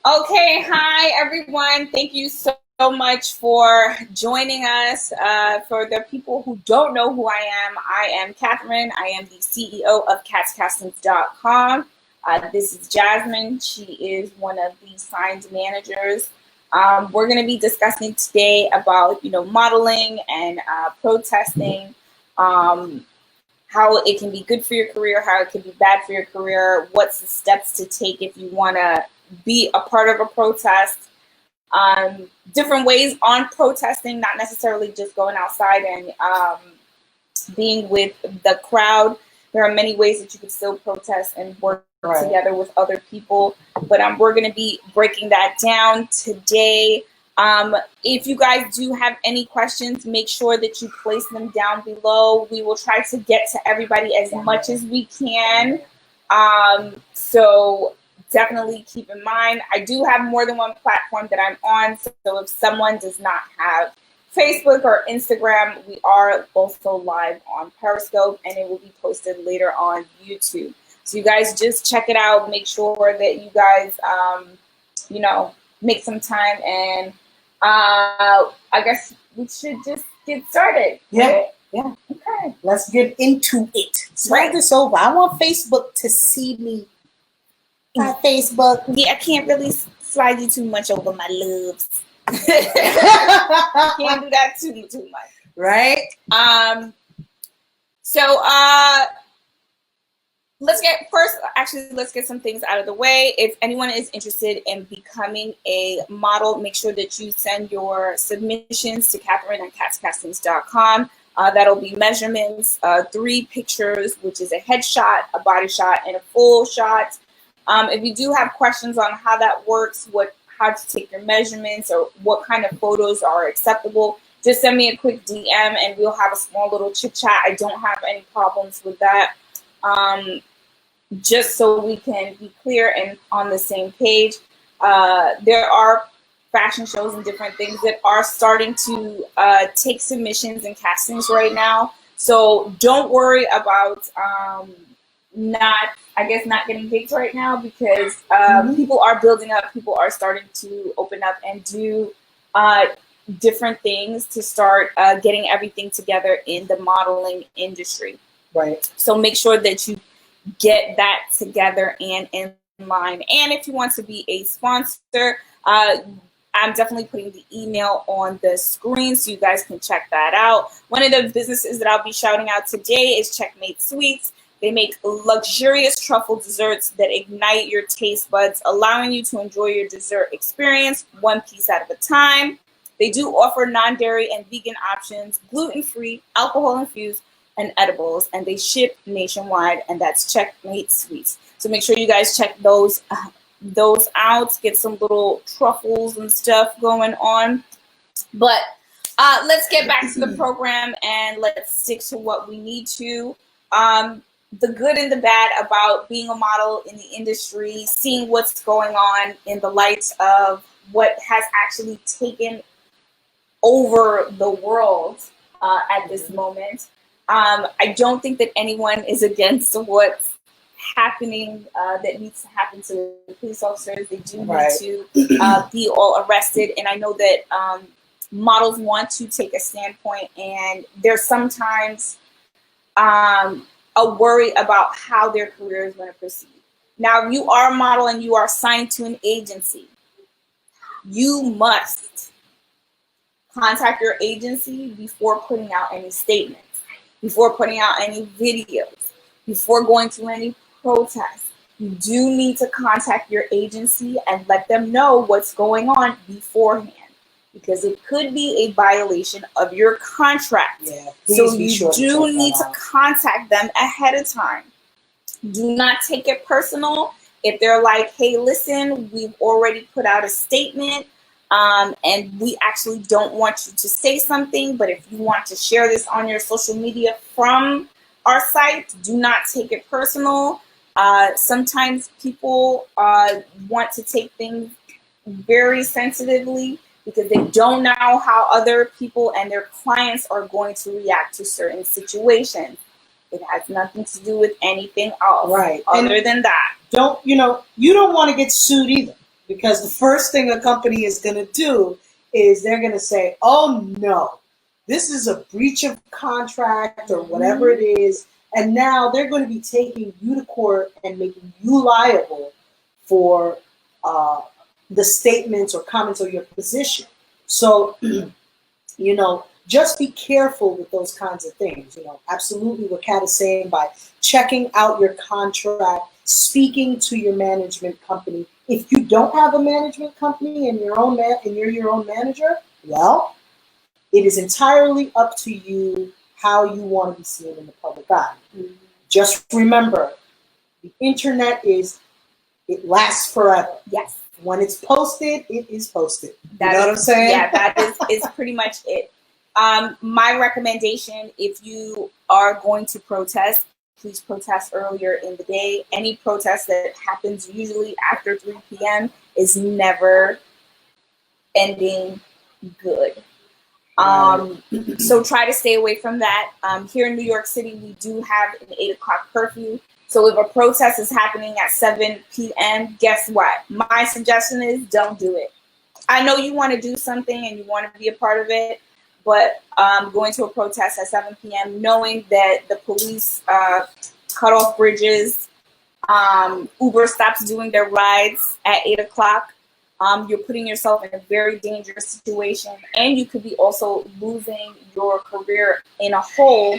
Okay, hi everyone. Thank you so much for joining us. For the people who don't know who I am Katherin. I am the CEO of catscastings.com. This is Jasmine. She is one of the signed managers. We're going to be discussing today about modeling and protesting. How it can be good for your career, how it can be bad for your career, what's the steps to take if you want to be a part of a protest, different ways on protesting, not necessarily just going outside and being with the crowd. There are many ways that you can still protest and work together with other people, but we're going to be breaking that down today. If you guys do have any questions, make sure that you place them down below. We will try to get to everybody as much as we can. So definitely keep in mind, I do have more than one platform that I'm on. So if someone does not have Facebook or Instagram, we are also live on Periscope, and it will be posted later on YouTube. So you guys just check it out. Make sure that you guys, make some time, and I guess we should just get started. Yeah. Right? Yeah. Okay. Let's get into it. Start this over. I want Facebook to see me. Hi, Facebook. Yeah, I can't really slide you too much over my loves. Can't do that too much. Right? So let's get some things out of the way. If anyone is interested in becoming a model, make sure that you send your submissions to Katherin at catscastings.com. That'll be measurements, 3 pictures, which is a headshot, a body shot, and a full shot. If you do have questions on how that works, how to take your measurements, or what kind of photos are acceptable, just send me a quick DM and we'll have a small little chit chat. I don't have any problems with that. Just so we can be clear and on the same page. There are fashion shows and different things that are starting to take submissions and castings right now. So don't worry about not getting gigs right now, because people are building up. People are starting to open up and do different things to start getting everything together in the modeling industry. Right. So make sure that you get that together and in line. And if you want to be a sponsor, I'm definitely putting the email on the screen so you guys can check that out. One of the businesses that I'll be shouting out today is Checkmate Sweets. They make luxurious truffle desserts that ignite your taste buds, allowing you to enjoy your dessert experience one piece at a time. They do offer non-dairy and vegan options, gluten-free, alcohol-infused, and edibles, and they ship nationwide, and that's Checkmate Sweets. So make sure you guys check those out, get some little truffles and stuff going on. But let's get back to the program, and let's stick to what we need to. The good and the bad about being a model in the industry, seeing what's going on in the light of what has actually taken over the world at this moment. I don't think that anyone is against what's happening that needs to happen to the police officers. They do need to be all arrested. And I know that models want to take a standpoint, and there's sometimes a worry about how their career is going to proceed. Now, if you are a model and you are signed to an agency, you must contact your agency before putting out any statements, before putting out any videos, before going to any protests. You do need to contact your agency and let them know what's going on beforehand, because it could be a violation of your contract. Yeah, so you do need to contact them ahead of time. Do not take it personal. If they're like, hey, listen, we've already put out a statement, and we actually don't want you to say something, but if you want to share this on your social media from our site, do not take it personal. Sometimes people want to take things very sensitively because they don't know how other people and their clients are going to react to certain situations. It has nothing to do with anything else. Right. Other than that. You don't want to get sued either, Because the first thing a company is going to do is they're going to say, oh no, this is a breach of contract or whatever it is. And now they're going to be taking you to court and making you liable for the statements or comments or your position. So, you know, just be careful with those kinds of things. You know, absolutely what Kat is saying, by checking out your contract, speaking to your management company. If you don't have a management company and you're your own manager, well, it is entirely up to you how you want to be seen in the public eye. Mm-hmm. Just remember, the internet it lasts forever. Yes. When it's posted, it is posted. You know what I'm saying? Yeah, that is pretty much it. My recommendation, if you are going to protest, please protest earlier in the day. Any protest that happens usually after 3 p.m. is never ending good. So try to stay away from that. Here in New York City, we do have an 8 o'clock curfew. So if a protest is happening at 7 p.m., guess what? My suggestion is don't do it. I know you want to do something and you want to be a part of it, but going to a protest at 7 p.m., knowing that the police cut off bridges, Uber stops doing their rides at 8 o'clock, you're putting yourself in a very dangerous situation, and you could be also losing your career in a hole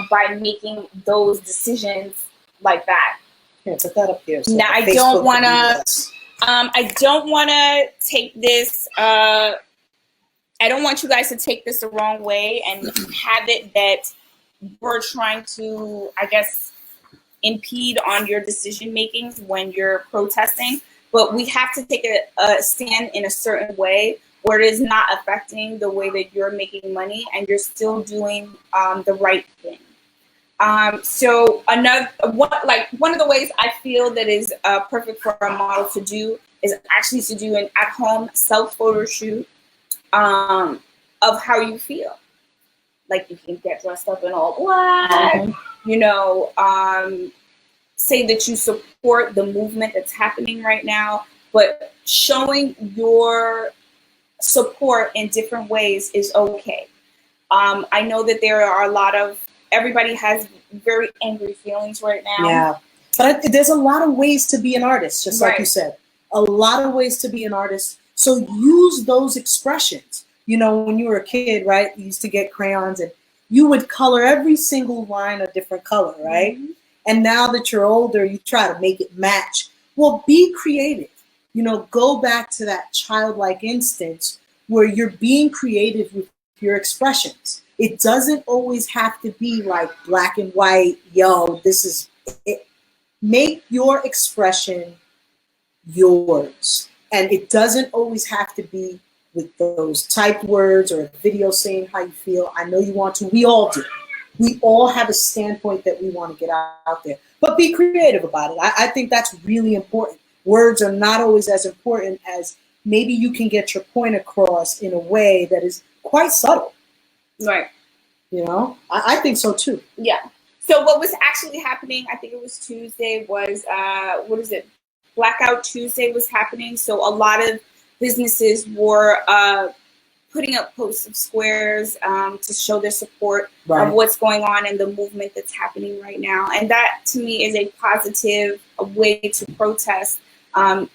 by making those decisions like that. Yeah, put that up here. So now, I don't want to take this. I don't want you guys to take this the wrong way and have it that we're trying to, I guess, impede on your decision makings when you're protesting. But we have to take a stand in a certain way where it is not affecting the way that you're making money and you're still doing the right thing. So one of the ways I feel that is perfect for a model to do is actually to do an at-home self-photo shoot of how you feel. Like you can get dressed up in all black, you know, say that you support the movement that's happening right now, but showing your support in different ways is okay. I know that there are everybody has very angry feelings right now. Yeah, but there's a lot of ways to be an artist, just like you said. A lot of ways to be an artist. So use those expressions. You know, when you were a kid, right, you used to get crayons and you would color every single line a different color, right? Mm-hmm. And now that you're older, you try to make it match. Well, be creative. You know, go back to that childlike instance where you're being creative with your expressions. It doesn't always have to be like black and white, this is it. Make your expression yours. And it doesn't always have to be with those typed words or a video saying how you feel. I know you want to. We all do. We all have a standpoint that we want to get out there. But be creative about it. I think that's really important. Words are not always as important as maybe you can get your point across in a way that is quite subtle. Right. You know, I think so too. Yeah. So what was actually happening, I think it was Tuesday, was, Blackout Tuesday was happening. So a lot of businesses were putting up posts of squares to show their support of what's going on in the movement that's happening right now. And that, to me, is a positive way to protest and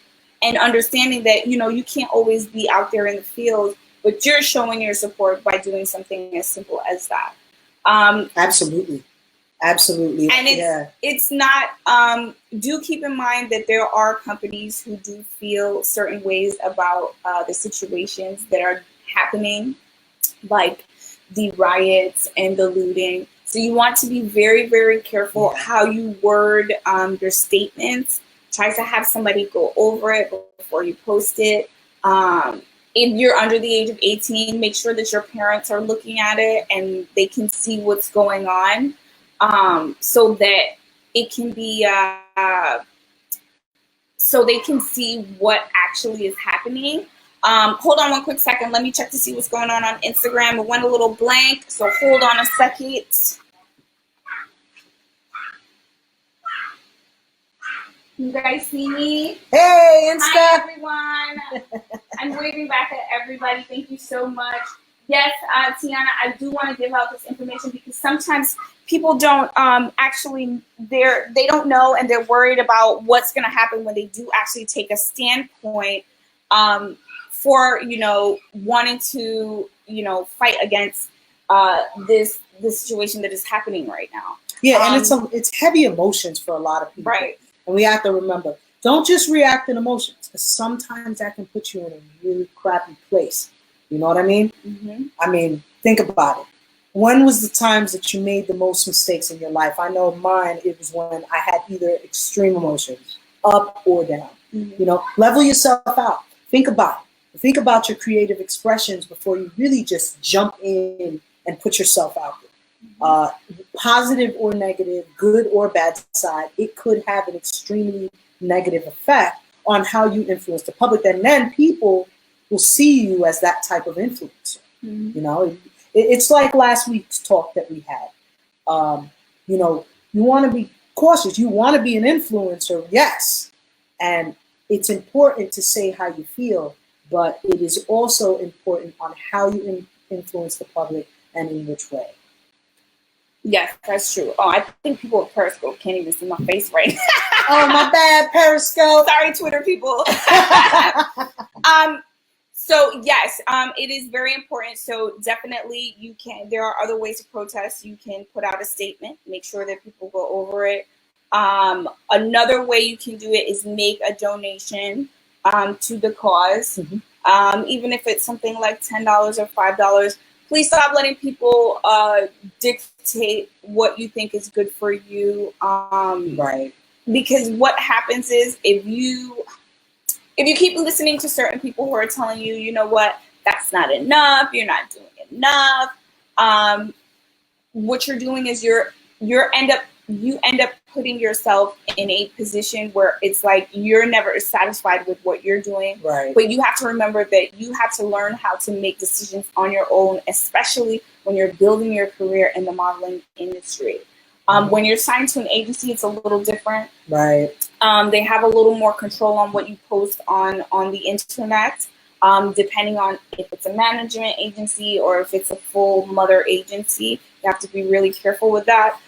understanding that, you know, you can't always be out there in the field, but you're showing your support by doing something as simple as that. Absolutely. Absolutely. And it's not, do keep in mind that there are companies who do feel certain ways about the situations that are happening, like the riots and the looting. So you want to be very, very careful how you word your statements. Try to have somebody go over it before you post it. If you're under the age of 18, make sure that your parents are looking at it and they can see what's going on, so that it can be, so they can see what actually is happening. Hold on one quick second. Let me check to see what's going on Instagram. It went a little blank, so hold on a second. You guys see me? Hey, Insta. Hi, everyone. I'm waving back at everybody. Thank you so much. Yes, Tiana, I do want to give out this information because sometimes people don't actually, they don't know, and they're worried about what's going to happen when they do actually take a standpoint for, wanting to, fight against this situation that is happening right now. Yeah, and it's heavy emotions for a lot of people. Right. And we have to remember, don't just react in emotions, because sometimes that can put you in a really crappy place. You know what I mean? Mm-hmm. I mean, think about it. When was the times that you made the most mistakes in your life? I know mine, it was when I had either extreme emotions, up or down. Mm-hmm. Level yourself out. Think about it. Think about your creative expressions before you really just jump in and put yourself out there. Positive or negative, good or bad side, it could have an extremely negative effect on how you influence the public. And then people will see you as that type of influencer. Mm-hmm. It's like last week's talk that we had. You want to be cautious. You want to be an influencer, yes. And it's important to say how you feel, but it is also important on how you influence the public and in which way. Yes, that's true. Oh, I think people at Periscope can't even see my face right now. Oh, my bad, Periscope. Sorry, Twitter people. So yes, it is very important. So definitely there are other ways to protest. You can put out a statement, make sure that people go over it. Another way you can do it is make a donation to the cause. Mm-hmm. Even if it's something like $10 or $5. Please stop letting people dictate what you think is good for you. Right. Because what happens is if you keep listening to certain people who are telling you, you know what, that's not enough, you're not doing enough. What you're doing is you end up putting yourself in a position where it's like you're never satisfied with what you're doing. Right. But you have to remember that you have to learn how to make decisions on your own, especially when you're building your career in the modeling industry. When you're signed to an agency, it's a little different. Right. They have a little more control on what you post on the internet, depending on if it's a management agency or if it's a full mother agency. You have to be really careful with that.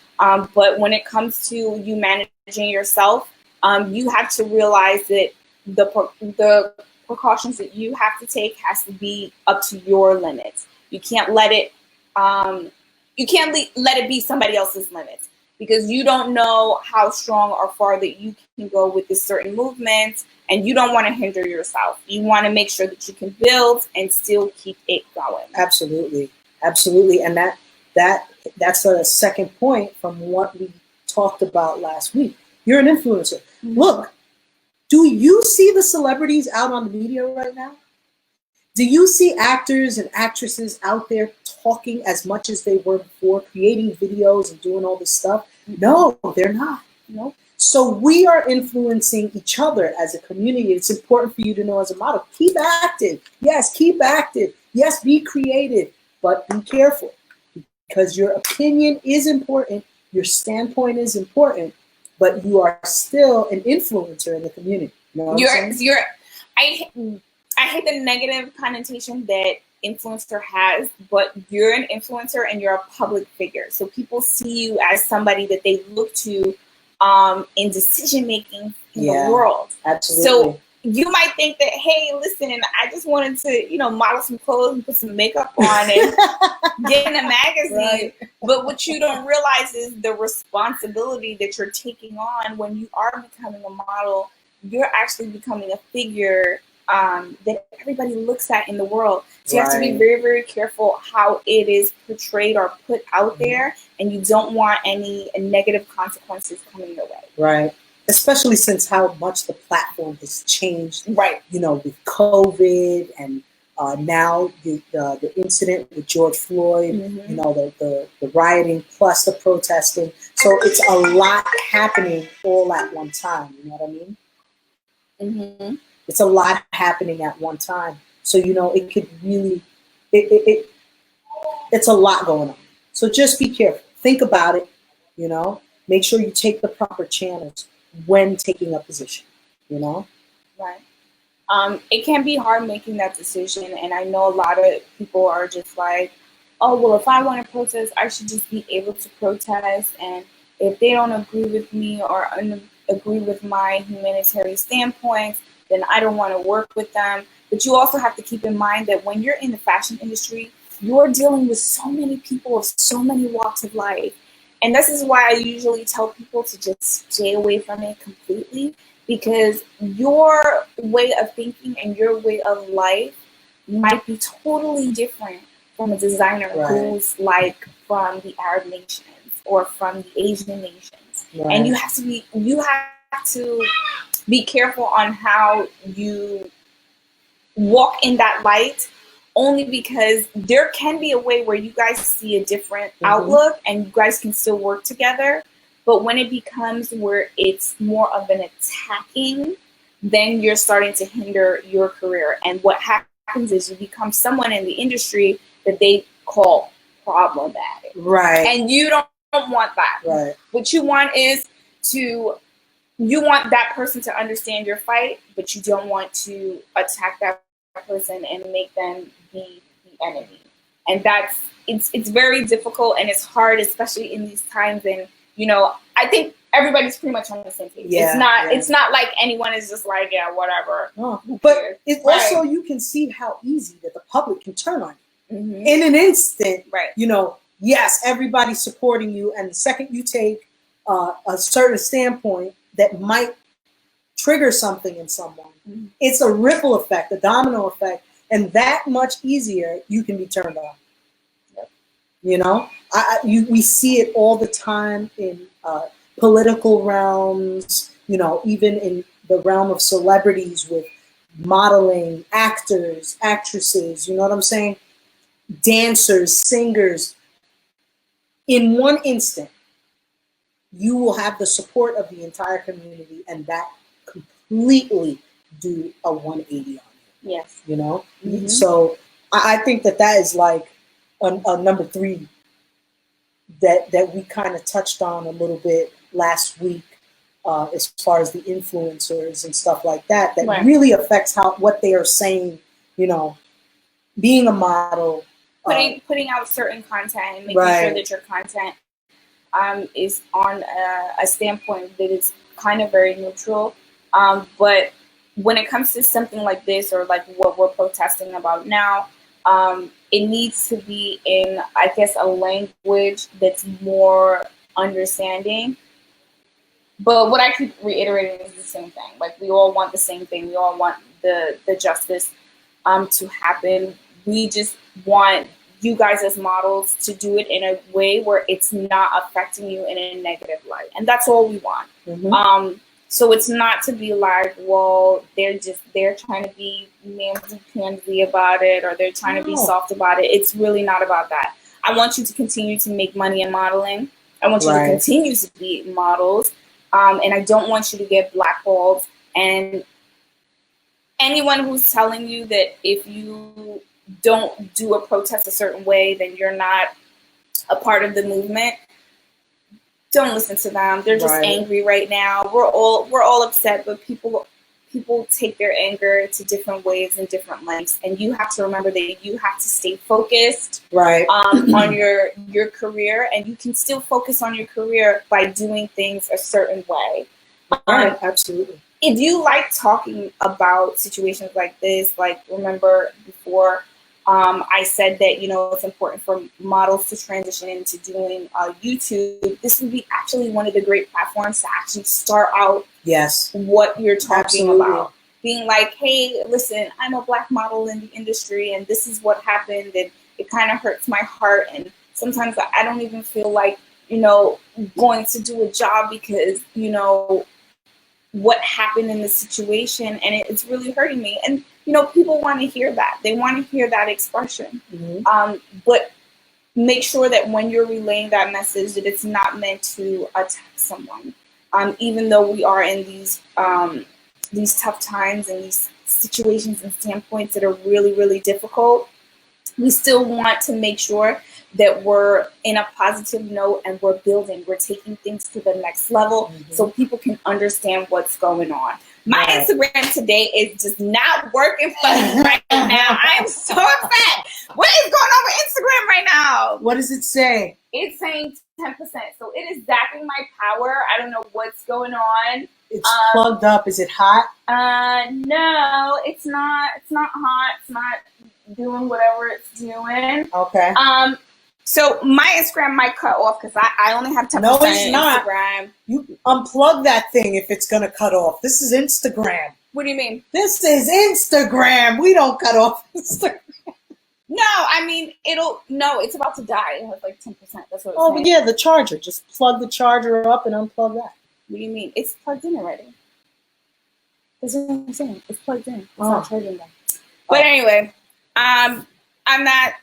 But when it comes to you managing yourself, you have to realize that the precautions that you have to take has to be up to your limits. You can't let it let it be somebody else's limits, because you don't know how strong or far that you can go with this certain movement, and you don't want to hinder yourself. You want to make sure that you can build and still keep it going. Absolutely. Absolutely. And that's a second point from what we talked about last week. You're an influencer. Mm-hmm. Look, do you see the celebrities out on the media right now? Do you see actors and actresses out there talking as much as they were before, creating videos and doing all this stuff? No, they're not. Nope. So we are influencing each other as a community. It's important for you to know as a model, keep active. Yes, keep active. Yes, be creative, but be careful, because your opinion is important. Your standpoint is important, but you are still an influencer in the community. You know what I hate the negative connotation that influencer has, but you're an influencer and you're a public figure. So people see you as somebody that they look to in decision making in the world. Absolutely. So you might think that, hey, listen, and I just wanted to, model some clothes and put some makeup on and get in a magazine. Right. But what you don't realize is the responsibility that you're taking on when you are becoming a model. You're actually becoming a figure that everybody looks at in the world. So you have to be very, very careful how it is portrayed or put out there, and you don't want any negative consequences coming your way. Right. Especially since how much the platform has changed. Right. With COVID and now the incident with George Floyd, the rioting plus the protesting. So it's a lot happening all at one time. You know what I mean? Mm-hmm. It's a lot happening at one time. So, it could really, it's a lot going on. So just be careful. Think about it, make sure you take the proper channels. when taking a position, you know? Right. It can be hard making that decision, and I know a lot of people are just like, oh, well, if I want to protest, I should just be able to protest, and if they don't agree with me or agree with my humanitarian standpoints, then I don't want to work with them. But you also have to keep in mind that when you're in the fashion industry, you're dealing with so many people of so many walks of life. And this is why I usually tell people to just stay away from it completely, because your way of thinking and your way of life might be totally different from a designer who's like from the Arab nations or from the Asian nations. And you have to be careful on how you walk in that light, only because there can be a way where you guys see a different outlook and you guys can still work together. But when it becomes where it's more of an attacking, then you're starting to hinder your career. And what happens is you become someone in the industry that they call problematic. Right. And you don't want that. Right. What you want is you want that person to understand your fight, but you don't want to attack that person and make them be the enemy. And it's very difficult and it's hard, especially in these times. And I think everybody's pretty much on the same page. Yeah, it's not like anyone is just like, yeah, whatever. Oh, but it's also, you can see how easy that the public can turn on you in an instant. Right. Yes, everybody's supporting you, and the second you take a certain standpoint that might trigger something in someone, it's a ripple effect, a domino effect, and that much easier you can be turned on. We see it all the time in political realms, even in the realm of celebrities with modeling, actors, actresses, you know what I'm saying? Dancers, singers. In one instant, you will have the support of the entire community, and that completely do a 180 on you. Yes. So I think that is like a number 3 that we kind of touched on a little bit last week, as far as the influencers and stuff like that really affects what they are saying. Being a model, putting out certain content and making sure that your content is on a standpoint that is kind of very neutral. But when it comes to something like this, or like what we're protesting about now, it needs to be in, I guess, a language that's more understanding. But what I keep reiterating is the same thing. Like, we all want the same thing. We all want the justice to happen. We just want you guys as models to do it in a way where it's not affecting you in a negative light. And that's all we want. So it's not to be like, well, they're trying to be mamsy-pamsy about it, or they're trying to be soft about it. It's really not about that. I want you to continue to make money in modeling. I want you to continue to be models. And I don't want you to get blackballed. And anyone who's telling you that if you don't do a protest a certain way, then you're not a part of the movement, don't listen to them. They're just angry right now. We're all upset, but people take their anger to different ways and different lengths. And you have to remember that you have to stay focused on your career, and you can still focus on your career by doing things a certain way. Absolutely. If you like talking about situations like this, like, remember before, I said that, it's important for models to transition into doing YouTube. This would be actually one of the great platforms to actually start out what you're talking about. Being like, hey, listen, I'm a Black model in the industry, and this is what happened, and it kind of hurts my heart. And sometimes I don't even feel like, going to do a job because, what happened in the situation, and it's really hurting me. And people want to hear that. They want to hear that expression. But make sure that when you're relaying that message, that it's not meant to attack someone. Even though we are in these tough times and these situations and standpoints that are really, really difficult, we still want to make sure that we're in a positive note and we're building. We're taking things to the next level so people can understand what's going on. My Instagram today is just not working for me right now. I am so upset. What is going on with Instagram right now? What does it say? It's saying 10%. So it is zapping my power. I don't know what's going on. It's plugged up. Is it hot? No, it's not. It's not hot. It's not doing whatever it's doing. Okay. So my Instagram might cut off because I only have 10% no, it's not. Instagram. You unplug that thing if it's going to cut off. This is Instagram. What do you mean? This is Instagram. We don't cut off Instagram. No, I mean, it's about to die. It has like 10%. That's what it's saying. But yeah, the charger. Just plug the charger up and unplug that. What do you mean? It's plugged in already. That's what I'm saying. It's plugged in. It's not charging them. But anyway, I'm not.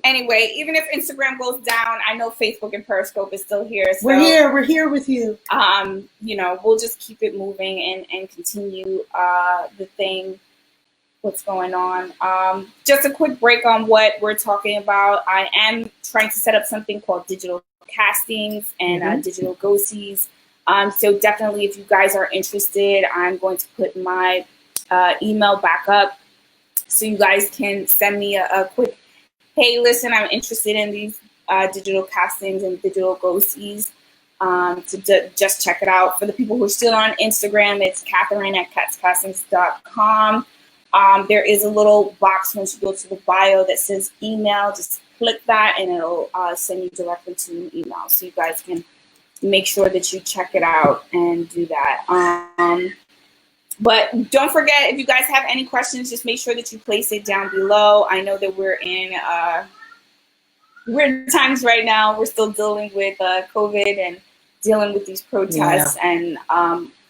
Anyway, even if Instagram goes down, I know Facebook and Periscope is still here. So, we're here with you. We'll just keep it moving and continue the thing, what's going on. Just a quick break on what we're talking about. I am trying to set up something called digital castings and digital go-sees. So definitely, if you guys are interested, I'm going to put my email back up so you guys can send me a quick, hey, listen, I'm interested in these digital castings and digital go-sees. Just check it out. For the people who are still on Instagram, it's Katherin at catscastings.com. There is a little box once you go to the bio that says email. Just click that and it'll send you directly to an email. So you guys can make sure that you check it out and do that. But don't forget, if you guys have any questions, just make sure that you place it down below. I know that we're in weird times right now. We're still dealing with COVID and dealing with these protests and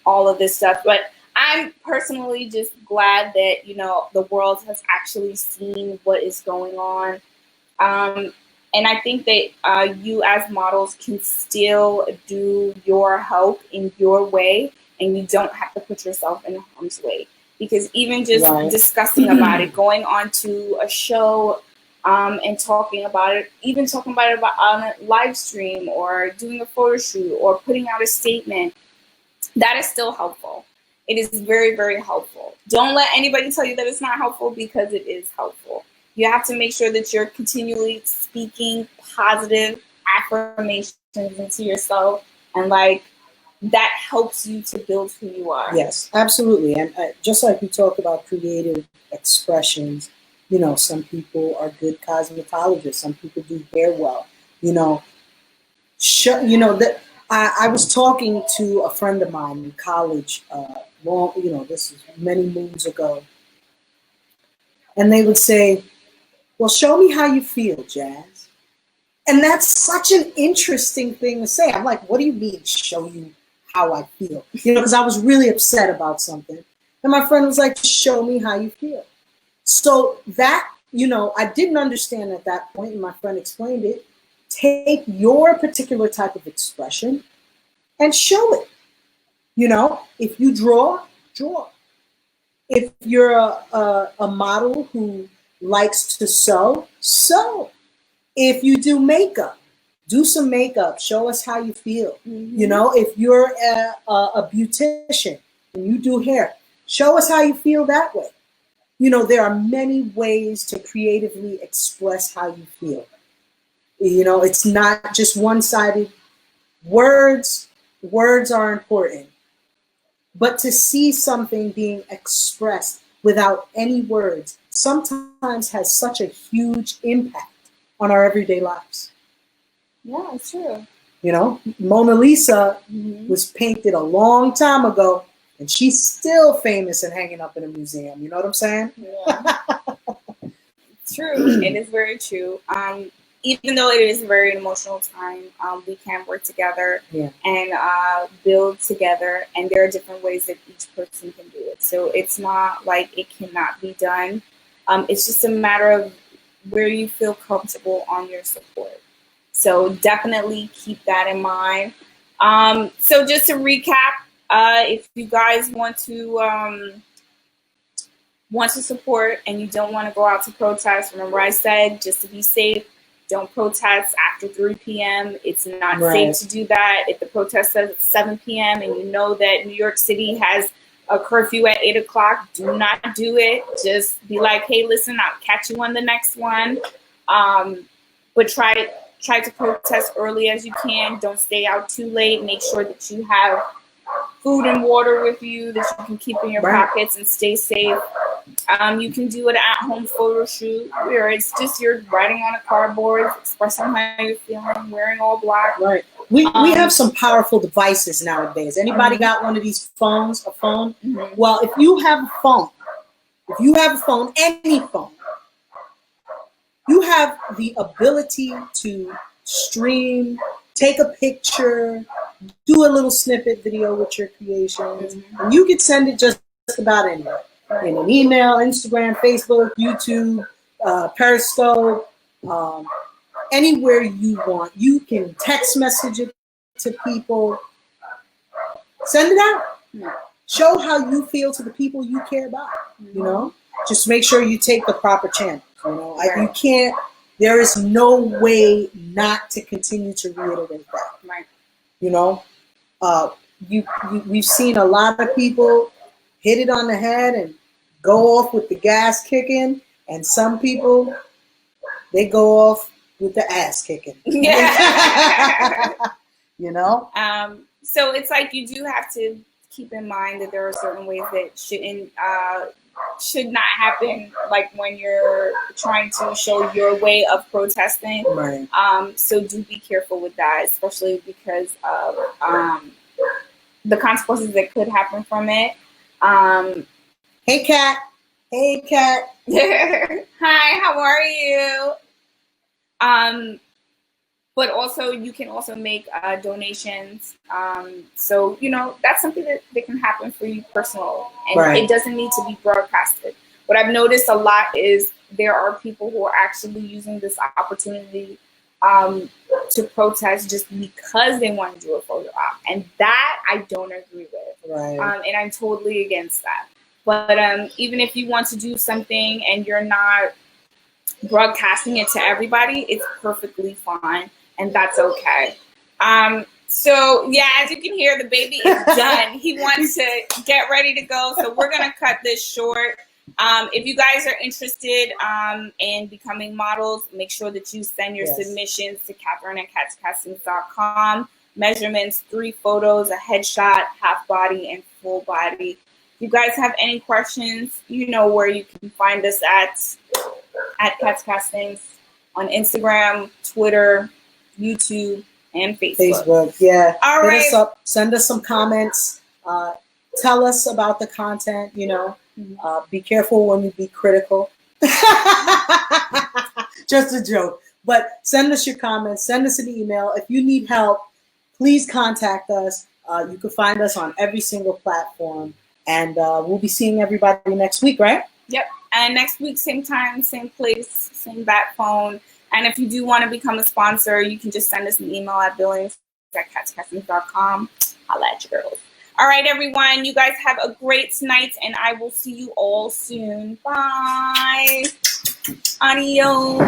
all of this stuff. But I'm personally just glad that, the world has actually seen what is going on. And I think that you as models can still do your help in your way, and you don't have to put yourself in harm's way. Because even just discussing about it, going on to a show and talking about it, even talking about it on a live stream or doing a photo shoot or putting out a statement, that is still helpful. It is very, very helpful. Don't let anybody tell you that it's not helpful, because it is helpful. You have to make sure that you're continually speaking positive affirmations into yourself, and that helps you to build who you are. Yes, absolutely. And just like we talk about creative expressions, some people are good cosmetologists. Some people do hair well. I was talking to a friend of mine in college. This is many moons ago, and they would say, well, show me how you feel, Jazz. And that's such an interesting thing to say. I'm like, what do you mean, show you how I feel? Because I was really upset about something. And my friend was like, show me how you feel. So that, I didn't understand at that point, and my friend explained it. Take your particular type of expression and show it. If you draw. If you're a model who likes to sew. If you do makeup, do some makeup. Show us how you feel. If you're a beautician and you do hair, show us how you feel that way. There are many ways to creatively express how you feel. It's not just one-sided. Words are important. But to see something being expressed without any words sometimes has such a huge impact on our everyday lives. Yeah, it's true. Mona Lisa was painted a long time ago, and she's still famous and hanging up in a museum. You know what I'm saying? Yeah. It's true. It is very true. Even though it is a very emotional time, we can work together and build together. And there are different ways that each person can do it. So it's not like it cannot be done. It's just a matter of where you feel comfortable on your support. So definitely keep that in mind. So just to recap, if you guys want to support and you don't want to go out to protest, remember I said just to be safe, Don't protest after 3 p.m. It's not Right. safe to do that. If the protest says it's 7 p.m. and you know that New York City has a curfew at 8 o'clock, do not do it. Just be like, hey, listen, I'll catch you on the next one. But try to protest early as you can. Don't stay out too late. Make sure that you have food and water with you that you can keep in your Right. pockets and stay safe. You can do an at-home photo shoot where it's just you're writing on a cardboard, expressing how you're feeling, wearing all black. Right. We have some powerful devices nowadays. Anybody got one of these phones, a phone? Well, if you have a phone, any phone, you have the ability to stream, take a picture, do a little snippet video with your creations, and you can send it just about anywhere. In an email, Instagram, Facebook, YouTube, Periscope, anywhere you want. You can text message it to people. Send it out. Show how you feel to the people you care about. You know, just make sure you take the proper channels. You know, you can't. There is no way not to continue to reiterate that. Right. You know, we've seen a lot of people hit it on the head and go off with the gas kicking, and some people, they go off with the ass kicking. Yeah. You know? So it's like you do have to keep in mind that there are certain ways that should not happen, like when you're trying to show your way of protesting. Right. So do be careful with that, especially because of the consequences that could happen from it. Hey, Kat. Hey, Kat. Hi, how are you? But also, you can also make donations. So, you know, that's something that can happen for you personally. And it doesn't need to be broadcasted. What I've noticed a lot is there are people who are actually using this opportunity to protest just because they want to do a photo op. And that I don't agree with. Right. And I'm totally against that. But even if you want to do something and you're not broadcasting it to everybody, it's perfectly fine. And that's okay. So, yeah, as you can hear, the baby is done. He wants to get ready to go. So we're going to cut this short. If you guys are interested in becoming models, make sure that you send your submissions to Katherin at catscastings.com. Measurements, 3 photos, a headshot, half body, and full body. If you guys have any questions, you know where you can find us at Cats Castings on Instagram, Twitter, YouTube, and Facebook. Yeah. All right. Hit us up. Send us some comments. Tell us about the content. You know, be careful when you be critical. Just a joke. But send us your comments. Send us an email. If you need help, please contact us. You can find us on every single platform. And we'll be seeing everybody next week, right? Yep. And next week, same time, same place, same bat phone. And if you do want to become a sponsor, you can just send us an email at billings@catscastings.com. Holla at your girls. All right, everyone. You guys have a great night, and I will see you all soon. Bye. Adios.